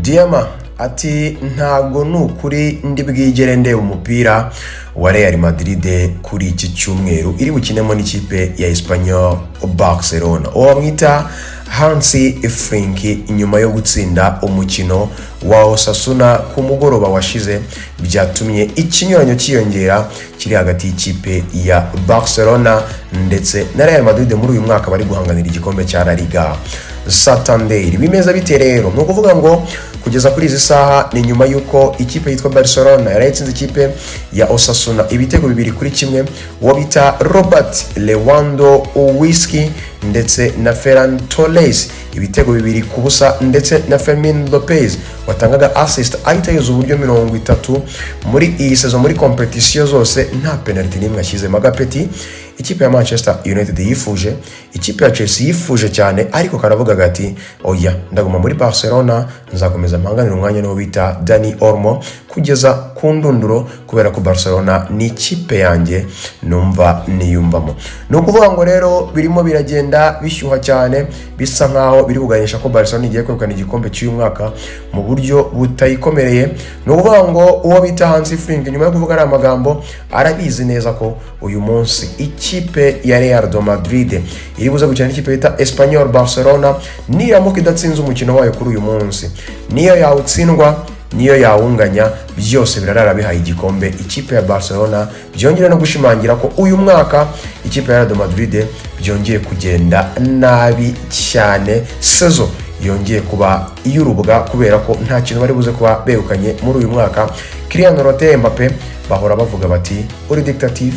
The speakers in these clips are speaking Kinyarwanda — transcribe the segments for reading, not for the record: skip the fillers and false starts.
Diama ati ntago nukuri ndi bwigere ndeba umupira wa Real Madrid kuri iki cyumweru iri bukinemo n'ikipe ya Espanyol Barcelona. Mwita Hansi Flick inyuma yo gutsinda umukino wa Osasuna ku mugoroba washize byatumye ikinyuranyo cyiyongera kiri hagati y'ikipe ya Barcelona ndetse na Real Madrid muri uyu mwaka bari guhanganira igikombe cya La Liga Santander. Bimeza bite rero? No kuvuga ngo kugeza kuri izi saha ni nyuma yuko ikipe yitwa Barcelona yarayitsinze ikipe ya Osasuna ibitego 2-1, uwo bita Robert Lewandowski ndetse na Ferran Torres ibitego 2-0, ndetse na Fermin Lopez watangaga assist ahita yuzuza uburyo 30 muri iyi season muri competition zose nta penalty nimwe ashyize magapeti. Ikipe ya Manchester United yifuje, ikipe ya Chelsea yifuje cyane, ariko karavuga gati oya ndaguma muri Barcelona, nzakomeza mpanganira umwanya no bita Dani Olmo kugeza ku ndunduro, kubera ko Barcelona ni ikipe yanjye numva niyumvamo. No kuvuga ngo rero birimo biragenda bishyuha cyane, bisa nkaho biri kuganisha ko Barcelona igiye kwegukana igikombe cy'uyu mwaka mu buryo butayikomereye. No kuvuga ngo uwo bita Hansi Flick nyuma yo kuvuga ari amagambo arabizi neza ko uyu munsi ikipe ya Real Madrid iri buze gukina n'ikipe bita Espanyol Barcelona. Niramuka idatsinze umukino wayo kuri uyu munsi, niyo yawutsindwa niyo yawunganya, byose birarara bihaye igikombe ikipe ya Barcelona. Byongera no gushimangira ko uyu mwaka ikipe ya Real Madrid byongeye kugenda nabi cyane, sezo yongeye kuba iyurubwa kubera ko nta kintu bari buze kuba begukanye muri uyu mwaka. Kylian Mbappe bahora bavuga bati uri dictative,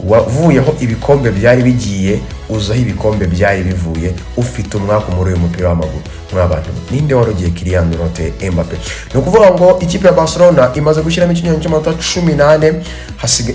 wavuyeho ibikombe byari bigiye uzaho ibikombe byari bivuye, ufite umwaka muri uyu mupira w'amaguru. Mwabantu ninde warogiye Kylian Mbappe? No kuvuga ngo ikipe ya Barcelona imaze gushyiramo ikinyuranyo cy'amanota 18,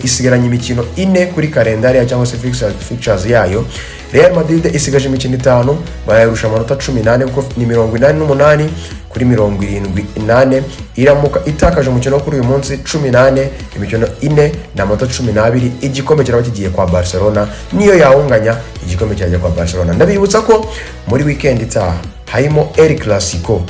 isigaranye imikino 4 kuri kalendari cyangwa se fixtures yayo. Real Madrid isigaje imikino 5, barayirusha amanota 18 kuko ni 88 kuri 78. Iramuka itakaje umukino kuri uyu munsi 18, imikino 4 na amanota 12, igikombe kiraba kigiye kwa Barcelona, niyo yawunganya igikombe cyajya kwa Barcelona. Ndabibutsa ko muri weekend itaha harimo El Clasico.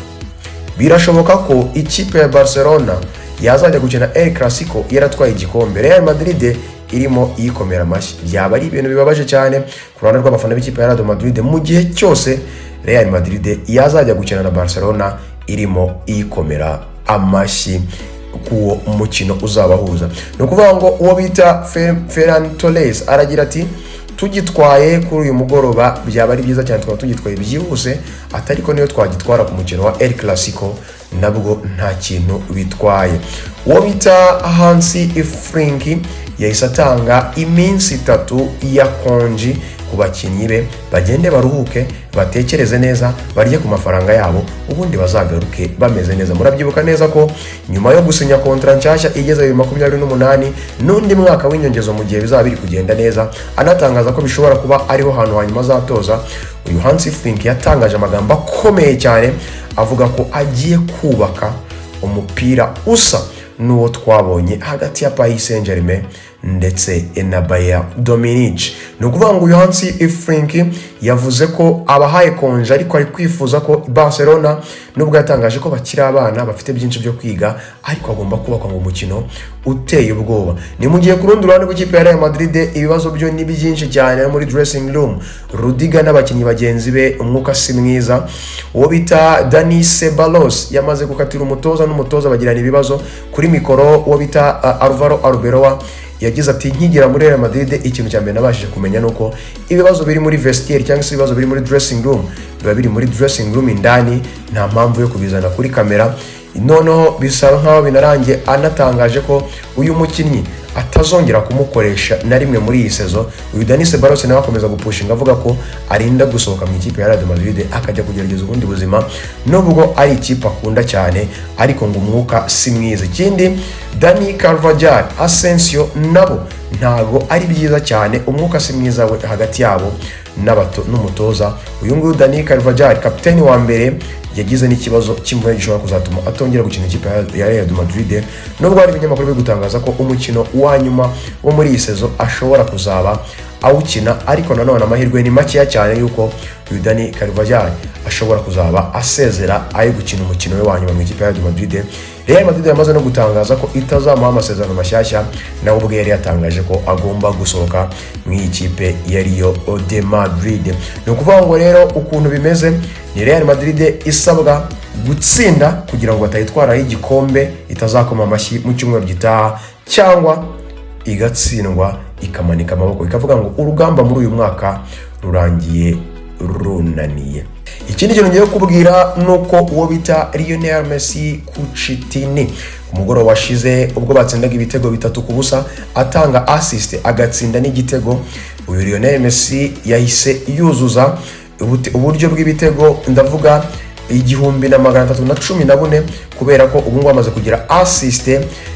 Birashoboka ko ikipe ya Barcelona yazajya gukina El Clasico yaratwaye igikombe, Real Madrid irimo iyikomera amashyi. Byaba ari ibintu bibabaje cyane ku ruhande rw'abafana b'ikipe ya Real Madrid mu gihe cyose Real Madrid yazajya gukina na Barcelona irimo iyikomera amashyi kuwo umukino uzabahuza. No kuvuga ngo uwo bita Ferran Torres aragira ati tugitwaye kuri uyu mugoroba byaba ari byiza cyane, twaba tugitwaye byihuse, atariko niyo twagitwara ku mukino wa El Clasico nabwo nta kintu bitwaye. Uwo bita Hansi Flick yahise atanga iminsi 3 ya konji ku bakinnyi be, bagende baruhuke, batekereze neza, barye ku mafaranga yabo, ubundi bazagaruke bameze neza. Murabyibuka neza ko nyuma yo gusinya kontra nshyashya igeze 2028 n'undi mwaka w'inyongezo mu gihe bizaba biri kugenda neza, anatangaza ko bishobora kuba ariho hantu hanyuma azatoza, uyu Hansi Flick yatangaje amagambo akomeye cyane avuga ko agiye kubaka umupira usa n'uwo twabonye hagati ya Paris Saint-Germain ndetse na Bayern Munich. No kuvuga ngo Hansi Flick yavuze ko abahaye konje, ariko ari kwifuza ko Barcelona nubwo yatangaje ko bakiri abana bafite byinshi byo kwiga, ariko agomba kubakwa ngo umukino uteye ubwoba. Ni mu gihe ku rundi ruhande rw'ikipe ya Real Madrid ibibazo byo ni byinshi cyane muri dressing room. Rudiger n'abakinnyi bagenzi be umwuka si mwiza. Uwo bita Dani Ceballos yamaze gukatira umutoza n'umutoza bagirana ibibazo. Kuri mikoro uwo bita Alvaro Arbeloa yagize ati nkigera muri Real Madrid ikintu cya mbere nabashije kumenya nuko ibibazo biri muri vestiaire cyangwa se ibibazo biri muri dressing room biba biri muri dressing room indani, nta mpamvu yo kubizana kuri kamera. Noneho bisa nkaho binarangiye anatangaje ko uyu mukinnyi atazongera kumukoresha na rimwe muri iyi sezo. Uyu Dani Ceballos nawe akomeza gupushinga avuga ko arinda gusohoka mu ikipe ya Real Madrid akajya kugerageza ubundi buzima, nubwo ari ikipe akunda cyane, ariko ngo umwuka si mwiza. Ikindi Dani Carvajal, Asensio nabo ntago ari byiza cyane, umwuka si mwiza hagati yabo n'umutoza. Uyu nguyu Dani Carvajal kapiteni wa mbere yagize n'ikibazo kimwe gishobora kuzatuma atongera gukina ikipe ya Real Madrid, nubwo hari ibinyamakuru byo gutangaza ko umukino wa nyuma wo muri iyi sezo ashobora kuzaba awukina, ariko nanone amahirwe ni makeya cyane yuko uyu Dani Carvajal ashobora kuzaba asezera ari gukina umukino we wa nyuma mu ikipe ya Real Madrid. Real Madrid yamaze no gutangaza ko itazamuha amasezerano mashyashya, nawe ubwe yari yatangaje ko agomba gusohoka mu ikipe ya Real de Madrid. Ni ukuvuga ngo rero ukuntu bimeze ni Real Madrid isabwa gutsinda kugira ngo batayitwaraho igikombe, itazakoma amashyi mu cyumweru gitaha, cyangwa igatsindwa ikamanika amaboko ikavuga ngo urugamba muri uyu mwaka rurangiye runaniye. Ikindi kintu ngiye kubwira nuko uwo bita Lionel Messi Cucitini ku mugoroba washize ubwo batsindaga ibitego 3-0 atanga assist agatsinda n'igitego, uyu Lionel Messi yahise yuzuza uburyo bw'ibitego, ndavuga 1314, kubera ko ubu ngo amaze kugira assist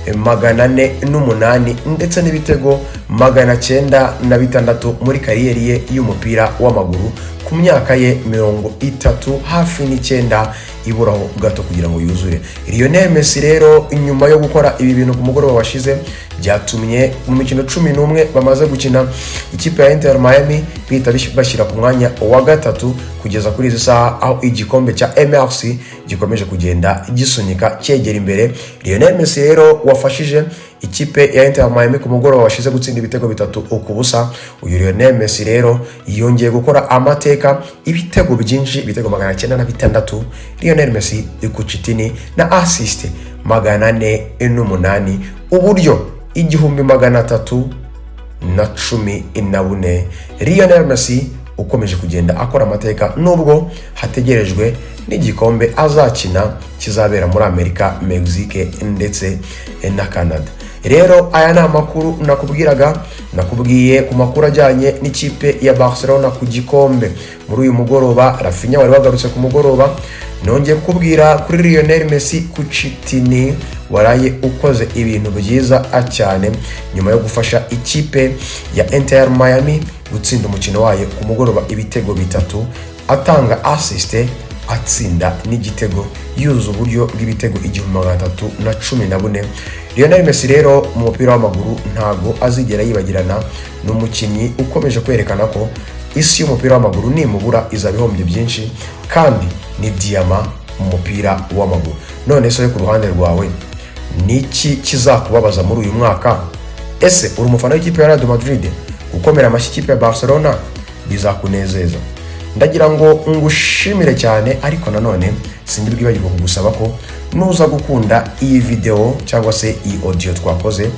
408 ndetse n'ibitego 906 muri kariyeri ye y'umupira w'amaguru ku myaka ye 30 hafi n'9 iburaho gato kugira ngo yuzure. Lionel Messi rero inyuma yo gukora ibi bintu ku mugoroba washize byatumye mu mikino 11 bamaze gukina ikipe ya Inter Miami bita bashyira ku mwanya wa gatatu kugeza kuri izi saha, aho igikombe cya MRC gikomeje kugenda gisunika cyegera imbere. Lionel Messi rero wafashije ikipe ya Inter Miami ku mugoroba washize gutsinda ibitego 3-0. Uyu Lionel Messi rero yongeye gukora amateka, ibitego byinshi, ibitego 906. Lionel Messi Cucitini na assist 408, uburyo 1314. Lionel Messi ukomeje kugenda akora amateka, nubwo hategerejwe n'igikombe azakina kizabera muri Amerika, Mexique ndetse na Canada. Rero aya ni amakuru nakubwiye ku makuru ajyanye n'ikipe ya Barcelona ku gikombe muri uyu mugoroba. Rafinha wari wagarutse ku mugoroba, nongeye kukubwira kuri Lionel Messi Cucitini waraye ukoze ibintu byiza cyane nyuma yo gufasha ikipe ya Inter Miami gutsinda umukino wayo ku mugoroba ibitego 3, atanga assist atsinda n'igitego, yuzuza uburyo bw'ibitego 1314. Lionel Messi rero mu mupira w'amaguru ntago azigera yibagirana, n'umukinnyi ukomeje kwerekana ko isi y'umupira w'amaguru nimubura izabihombye byinshi, kandi ni diama mu mupira w'amaguru. None so ku ruhande rwawe niki kizakubabaza muri uyu mwaka? Ese uri umufana w'ikipe ya Real Madrid? Gukomera amashyi ikipe ya Barcelona bizakunezeza? Ndagira ngo ngushimire cyane, ariko nanone sindi bwibagirwa kugusaba ko nuza gukunda iyi video cyangwa se iyi audio twakoze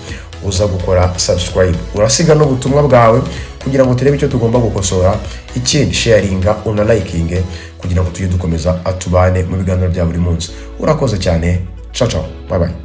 uza gukora subscribe, urasiga no butumwa bwawe kugira ngo turebe icyo tugomba gukosora, ikindi sharinga una liking kugira ngo tujye dukomeza atubane mu biganiro bya buri munsi. Urakoze cyane, ciao ciao, bye bye.